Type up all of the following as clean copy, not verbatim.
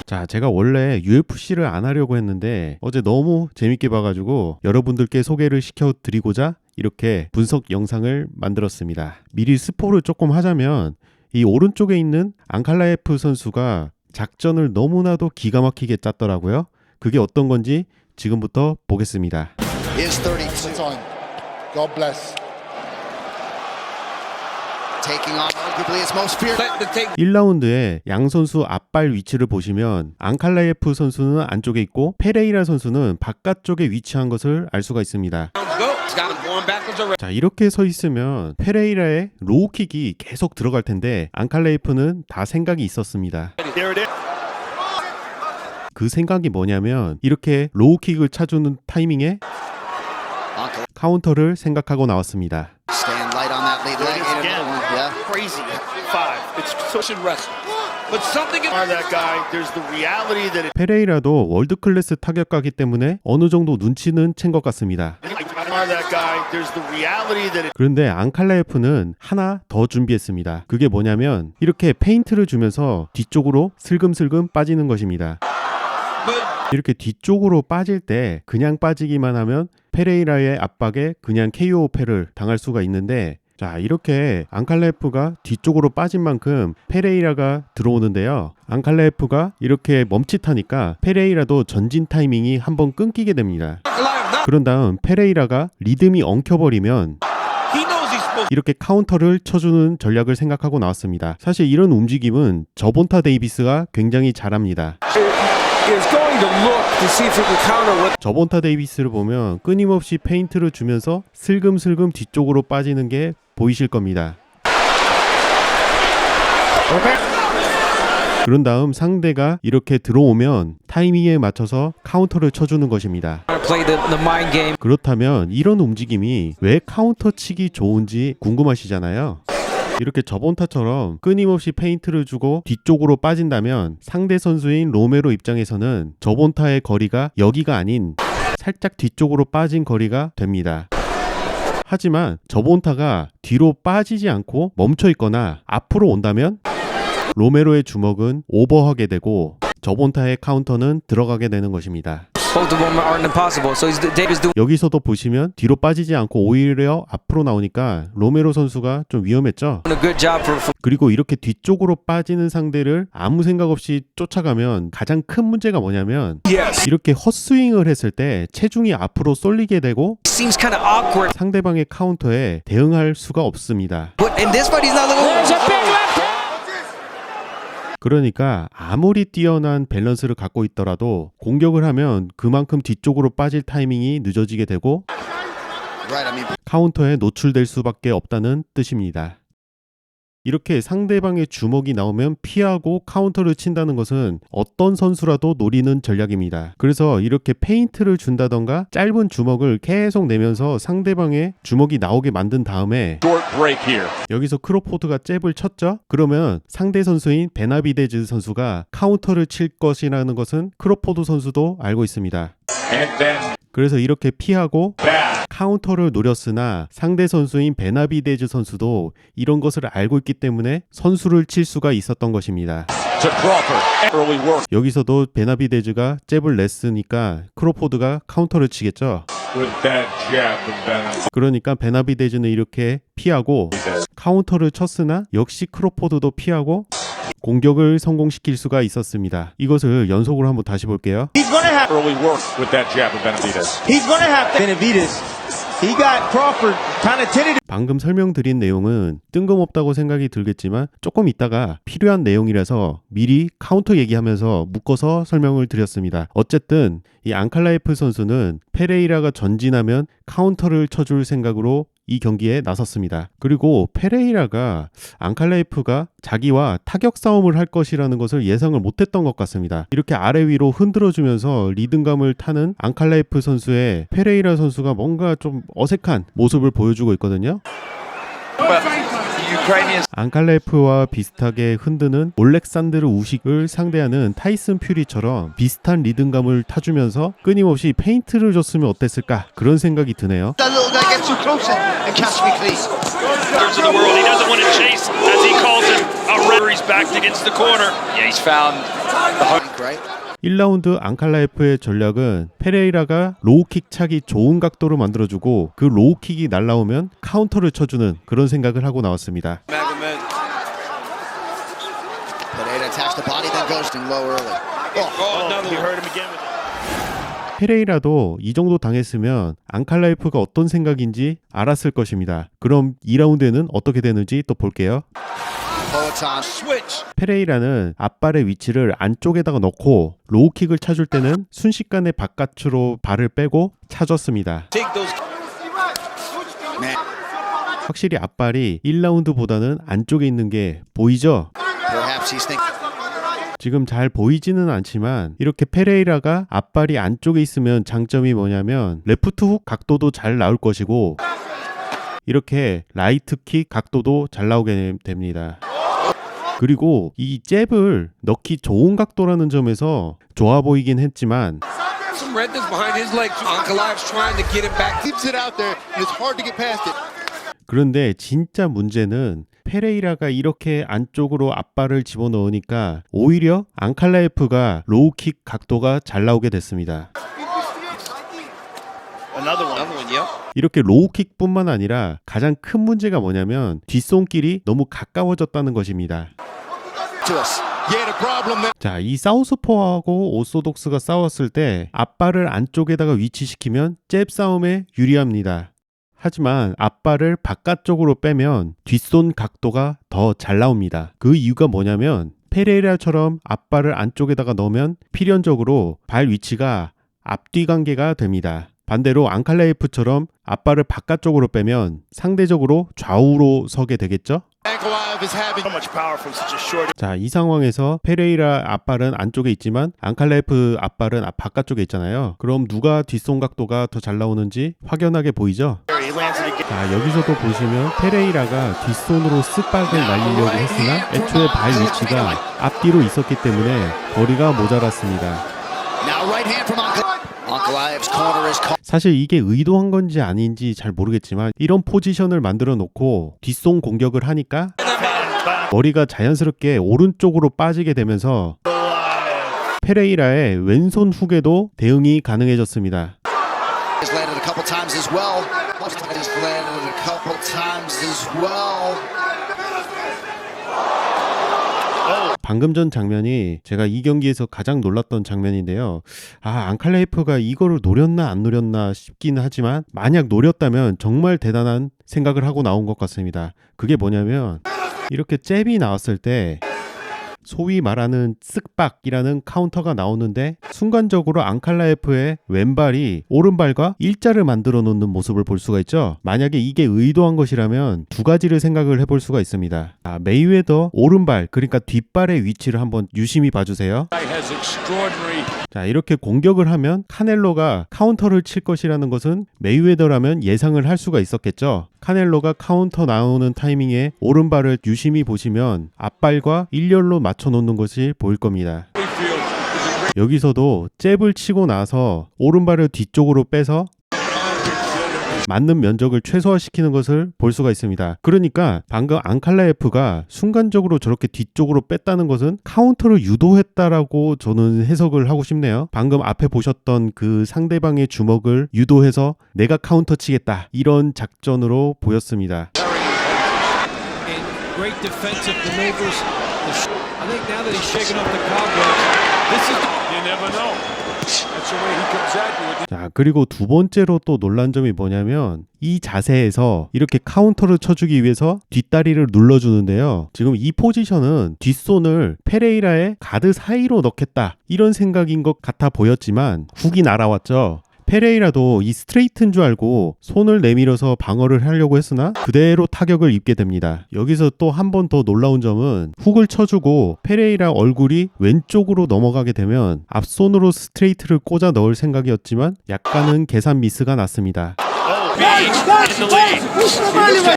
자, 제가 원래 UFC를 안 하려고 했는데 어제 너무 재밌게 봐가지고 여러분들께 소개를 시켜드리고자 이렇게 분석 영상을 만들었습니다. 미리 스포를 조금 하자면 이 오른쪽에 있는 앙칼라예프 선수가 작전을 너무나도 기가 막히게 짰더라고요. 그게 어떤 건지 지금부터 보겠습니다. 1라운드에 양 선수 앞발 위치를 보시면 앙칼라예프 선수는 안쪽에 있고 페레이라 선수는 바깥쪽에 위치한 것을 알 수가 있습니다. 자, 이렇게 서 있으면 페레이라의 로우킥이 계속 들어갈 텐데 앙칼라예프는 다 생각이 있었습니다. 그 생각이 뭐냐면 이렇게 로우킥을 차주는 타이밍에 카운터를 생각하고 나왔습니다. 페레이라도 월드클래스 타격가기 때문에 어느 정도 눈치는 챈 것 같습니다. 그런데 앙칼라예프는 하나 더 준비했습니다. 그게 뭐냐면 이렇게 페인트를 주면서 뒤쪽으로 슬금슬금 빠지는 것입니다. 이렇게 뒤쪽으로 빠질 때 그냥 빠지기만 하면 페레이라의 압박에 그냥 KO패를 당할 수가 있는데, 자, 이렇게 앙칼라예프가 뒤쪽으로 빠진 만큼 페레이라가 들어오는데요. 앙칼라예프가 이렇게 멈칫하니까 페레이라도 전진 타이밍이 한번 끊기게 됩니다. 그런 다음 페레이라가 리듬이 엉켜버리면 이렇게 카운터를 쳐주는 전략을 생각하고 나왔습니다. 사실 이런 움직임은 저본타 데이비스가 굉장히 잘합니다. 저본타 데이비스를 보면 끊임없이 페인트를 주면서 슬금슬금 뒤쪽으로 빠지는 게 보이실 겁니다. 그런 다음 상대가 이렇게 들어오면 타이밍에 맞춰서 카운터를 쳐주는 것입니다. 그렇다면 이런 움직임이 왜 카운터 치기 좋은지 궁금하시잖아요. 이렇게 저번타처럼 끊임없이 페인트를 주고 뒤쪽으로 빠진다면 상대 선수인 로메로 입장에서는 저번타의 거리가 여기가 아닌 살짝 뒤쪽으로 빠진 거리가 됩니다. 하지만 저번타가 뒤로 빠지지 않고 멈춰 있거나 앞으로 온다면 로메로의 주먹은 오버하게 되고 저번타의 카운터는 들어가게 되는 것입니다. 여기서도 보시면 뒤로 빠지지 않고 오히려 앞으로 나오니까 로메로 선수가 좀 위험했죠. 그리고 이렇게 뒤쪽으로 빠지는 상대를 아무 생각 없이 쫓아가면 가장 큰 문제가 뭐냐면 이렇게 헛스윙을 했을 때 체중이 앞으로 쏠리게 되고 상대방의 카운터에 대응할 수가 없습니다. 그러니까 아무리 뛰어난 밸런스를 갖고 있더라도 공격을 하면 그만큼 뒤쪽으로 빠질 타이밍이 늦어지게 되고 카운터에 노출될 수밖에 없다는 뜻입니다. 이렇게 상대방의 주먹이 나오면 피하고 카운터를 친다는 것은 어떤 선수라도 노리는 전략입니다. 그래서 이렇게 페인트를 준다던가 짧은 주먹을 계속 내면서 상대방의 주먹이 나오게 만든 다음에 여기서 크로포드가 잽을 쳤죠? 그러면 상대 선수인 베나비데즈 선수가 카운터를 칠 것이라는 것은 크로포드 선수도 알고 있습니다. 그래서 이렇게 피하고 카운터를 노렸으나 상대 선수인 베나비데즈 선수도 이런 것을 알고 있기 때문에 선수를 칠 수가 있었던 것입니다. 여기서도 베나비데즈가 잽을 냈으니까 크로포드가 카운터를 치겠죠. 그러니까 베나비데즈는 이렇게 피하고 카운터를 쳤으나 역시 크로포드도 피하고 공격을 성공시킬 수가 있었습니다. 이것을 연속으로 한번 다시 볼게요. 방금 설명드린 내용은 뜬금없다고 생각이 들겠지만 조금 있다가 필요한 내용이라서 미리 카운터 얘기하면서 묶어서 설명을 드렸습니다. 어쨌든 이 앙칼라예프 선수는 페레이라가 전진하면 카운터를 쳐줄 생각으로 이 경기에 나섰습니다. 그리고 페레이라가 앙칼라예프가 자기와 타격 싸움을 할 것이라는 것을 예상을 못했던 것 같습니다. 이렇게 아래 위로 흔들어주면서 리듬감을 타는 앙칼라예프 선수의 페레이라 선수가 뭔가 좀 어색한 모습을 보여주고 있거든요. 앙칼레프와 비슷하게 흔드는 올렉산드르 우식을 상대하는 타이슨 퓨리처럼 비슷한 리듬감을 타주면서 끊임없이 페인트를 줬으면 어땠을까 그런 생각이 드네요. (1라운드) 앙칼라에프의 전략은 페레이라가 로우킥 차기 좋은 각도로 만들어주고 그 로우킥이 날라오면 카운터를 쳐주는 그런 생각을 하고 나왔습니다. 페레이라도 이 정도 당했으면 앙칼라에프가 어떤 생각인지 알았을 것입니다. 그럼 2라운드에는 어떻게 되는지 또 볼게요. 페레이라는 앞발의 위치를 안쪽에다가 넣고 로우킥을 차줄 때는 순식간에 바깥으로 발을 빼고 차줬습니다. 확실히 앞발이 1라운드보다는 안쪽에 있는 게 보이죠? 지금 잘 보이지는 않지만 이렇게 페레이라가 앞발이 안쪽에 있으면 장점이 뭐냐면 레프트 훅 각도도 잘 나올 것이고 이렇게 라이트 킥 각도도 잘 나오게 됩니다. 그리고 이 잽을 넣기 좋은 각도라는 점에서 좋아 보이긴 했지만 그런데 진짜 문제는 페레이라가 이렇게 안쪽으로 앞발을 집어넣으니까 오히려 앙칼라에프가 로우킥 각도가 잘 나오게 됐습니다. 이렇게 로우킥뿐만 아니라 가장 큰 문제가 뭐냐면 뒷손길이 너무 가까워졌다는 것입니다. 자, 이 사우스포하고 오소독스가 싸웠을 때 앞발을 안쪽에다가 위치시키면 잽 싸움에 유리합니다. 하지만 앞발을 바깥쪽으로 빼면 뒷손 각도가 더 잘 나옵니다. 그 이유가 뭐냐면 페레이라처럼 앞발을 안쪽에다가 넣으면 필연적으로 발 위치가 앞뒤 관계가 됩니다. 반대로 앙칼라에프처럼 앞발을 바깥쪽으로 빼면 상대적으로 좌우로 서게 되겠죠? 자, 이 상황에서 페레이라 앞발은 안쪽에 있지만 앙칼라에프 앞발은 바깥쪽에 있잖아요. 그럼 누가 뒷손 각도가 더 잘 나오는지 확연하게 보이죠? 자, 여기서도 보시면 페레이라가 뒷손으로 쓱박을 날리려고 했으나 애초에 발 위치가 앞뒤로 있었기 때문에 거리가 모자랐습니다. 사실 이게 의도한 건지 아닌지 잘 모르겠지만 이런 포지션을 만들어 놓고 뒷손 공격을 하니까 머리가 자연스럽게 오른쪽으로 빠지게 되면서 페레이라의 왼손 훅에도 대응이 가능해졌습니다. 방금 전 장면이 제가 이 경기에서 가장 놀랐던 장면인데요. 앙칼라에프가 이거를 노렸나 안 노렸나 싶긴 하지만 만약 노렸다면 정말 대단한 생각을 하고 나온 것 같습니다. 그게 뭐냐면 이렇게 잽이 나왔을 때 소위 말하는 쓱박이라는 카운터가 나오는데 순간적으로 앙칼라에프의 왼발이 오른발과 일자를 만들어 놓는 모습을 볼 수가 있죠. 만약에 이게 의도한 것이라면 두 가지를 생각을 해볼 수가 있습니다. 메이웨더 오른발, 그러니까 뒷발의 위치를 한번 유심히 봐주세요. 자, 이렇게 공격을 하면 카넬로가 카운터를 칠 것이라는 것은 메이웨더라면 예상을 할 수가 있었겠죠. 카넬로가 카운터 나오는 타이밍에 오른발을 유심히 보시면 앞발과 일렬로 맞춰 놓는 것이 보일 겁니다. 여기서도 잽을 치고 나서 오른발을 뒤쪽으로 빼서 맞는 면적을 최소화시키는 것을 볼 수가 있습니다. 그러니까 방금 앙칼라에프가 순간적으로 저렇게 뒤쪽으로 뺐다는 것은 카운터를 유도했다라고 저는 해석을 하고 싶네요. 방금 앞에 보셨던 그 상대방의 주먹을 유도해서 내가 카운터 치겠다, 이런 작전으로 보였습니다. 자, 그리고 두 번째로 또 놀란 점이 뭐냐면 이 자세에서 이렇게 카운터를 쳐주기 위해서 뒷다리를 눌러주는데요. 지금 이 포지션은 뒷손을 페레이라의 가드 사이로 넣겠다, 이런 생각인 것 같아 보였지만 훅이 날아왔죠. 페레이라도 이 스트레이트인 줄 알고 손을 내밀어서 방어를 하려고 했으나 그대로 타격을 입게 됩니다. 여기서 또 한 번 더 놀라운 점은 훅을 쳐주고 페레이라 얼굴이 왼쪽으로 넘어가게 되면 앞손으로 스트레이트를 꽂아 넣을 생각이었지만 약간은 계산 미스가 났습니다.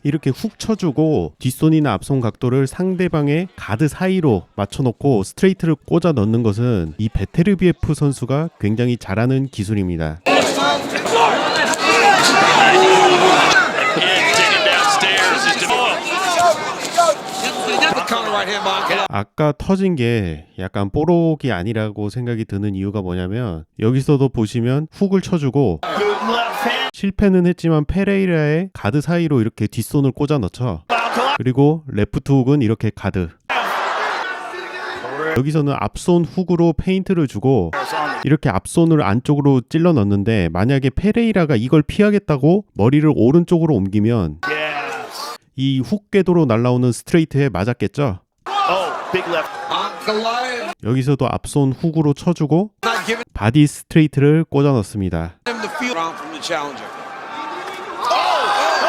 이렇게 훅 쳐주고 뒷손이나 앞손 각도를 상대방의 가드 사이로 맞춰놓고 스트레이트를 꽂아 넣는 것은 이 베테르비에프 선수가 굉장히 잘하는 기술입니다. 아까 터진 게 약간 뽀록이 아니라고 생각이 드는 이유가 뭐냐면 여기서도 보시면 훅을 쳐주고 실패는 했지만 페레이라의 가드 사이로 이렇게 뒷손을 꽂아 넣죠. 그리고 레프트 훅은 이렇게 가드. 여기서는 앞손 훅으로 페인트를 주고 이렇게 앞손을 안쪽으로 찔러 넣는데 만약에 페레이라가 이걸 피하겠다고 머리를 오른쪽으로 옮기면 이 훅 궤도로 날아오는 스트레이트에 맞았겠죠. 여기서도 앞손 훅으로 쳐주고 바디 스트레이트를 꽂아 넣습니다.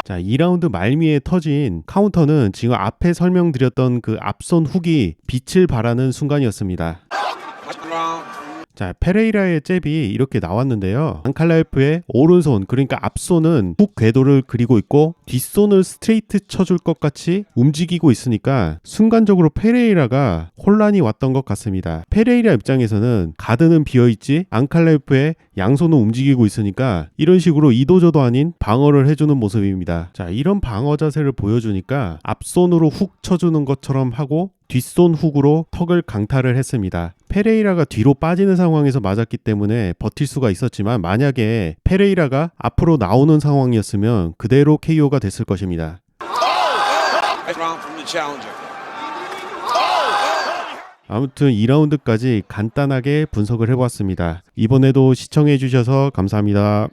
자, 2라운드 말미에 터진 카운터는 지금 앞에 설명드렸던 그 앞손 훅이 빛을 발하는 순간이었습니다. 자, 페레이라의 잽이 이렇게 나왔는데요. 안칼라에프의 오른손, 그러니까 앞손은 훅 궤도를 그리고 있고 뒷손을 스트레이트 쳐줄 것 같이 움직이고 있으니까 순간적으로 페레이라가 혼란이 왔던 것 같습니다. 페레이라 입장에서는 가드는 비어있지 안칼라에프의 양손은 움직이고 있으니까 이런 식으로 이도저도 아닌 방어를 해주는 모습입니다. 자, 이런 방어 자세를 보여주니까 앞손으로 훅 쳐주는 것처럼 하고 뒷손 훅으로 턱을 강타를 했습니다. 페레이라가 뒤로 빠지는 상황에서 맞았기 때문에 버틸 수가 있었지만 만약에 페레이라가 앞으로 나오는 상황이었으면 그대로 KO가 됐을 것입니다. 아무튼 2라운드까지 간단하게 분석을 해보았습니다. 이번에도 시청해주셔서 감사합니다.